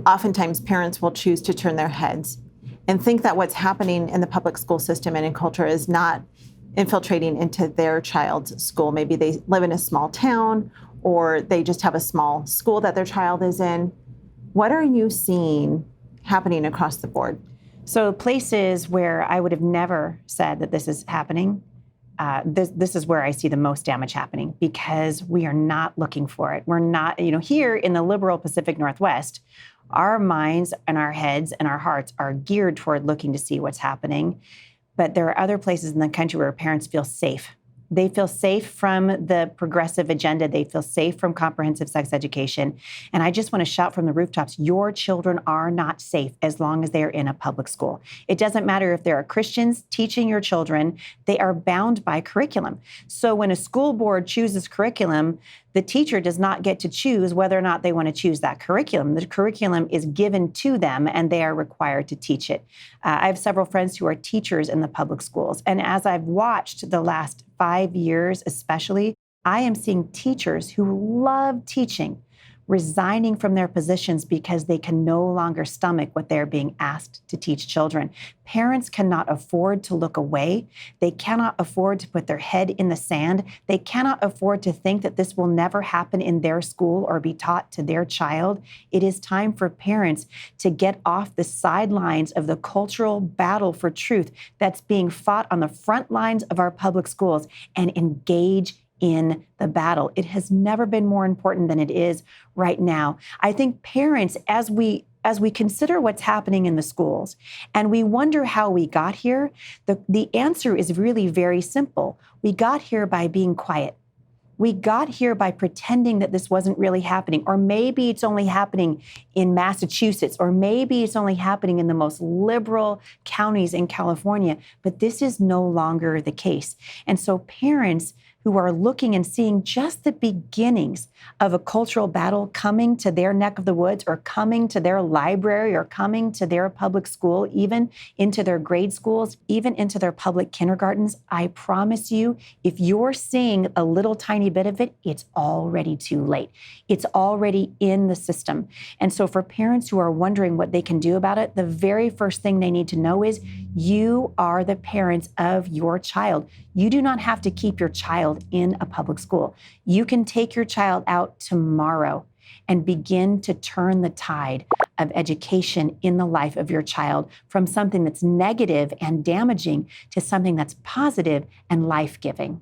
Oftentimes, parents will choose to turn their heads and think that what's happening in the public school system and in culture is not infiltrating into their child's school. Maybe they live in a small town or they just have a small school that their child is in. What are you seeing happening across the board? So places where I would have never said that this is happening, this is where I see the most damage happening because we are not looking for it. We're not, here in the liberal Pacific Northwest, our minds and our heads and our hearts are geared toward looking to see what's happening. But there are other places in the country where parents feel safe. They feel safe from the progressive agenda. They feel safe from comprehensive sex education. And I just want to shout from the rooftops, your children are not safe as long as they are in a public school. It doesn't matter if there are Christians teaching your children, they are bound by curriculum. So when a school board chooses curriculum, the teacher does not get to choose whether or not they want to choose that curriculum. The curriculum is given to them and they are required to teach it. I have several friends who are teachers in the public schools. And as I've watched the last 5 years especially, I am seeing teachers who love teaching resigning from their positions because they can no longer stomach what they're being asked to teach children. Parents cannot afford to look away. They cannot afford to put their head in the sand. They cannot afford to think that this will never happen in their school or be taught to their child. It is time for parents to get off the sidelines of the cultural battle for truth that's being fought on the front lines of our public schools and engage in the battle. It has never been more important than it is right now. I think parents, as we consider what's happening in the schools and we wonder how we got here, the answer is really very simple. We got here by being quiet. We got here by pretending that this wasn't really happening, or maybe it's only happening in Massachusetts, or maybe it's only happening in the most liberal counties in California, but this is no longer the case. And so parents who are looking and seeing just the beginnings of a cultural battle coming to their neck of the woods or coming to their library or coming to their public school, even into their grade schools, even into their public kindergartens, I promise you, if you're seeing a little tiny bit of it, it's already too late. It's already in the system. And so for parents who are wondering what they can do about it, the very first thing they need to know is you are the parents of your child. You do not have to keep your child in a public school. You can take your child out tomorrow and begin to turn the tide of education in the life of your child from something that's negative and damaging to something that's positive and life-giving.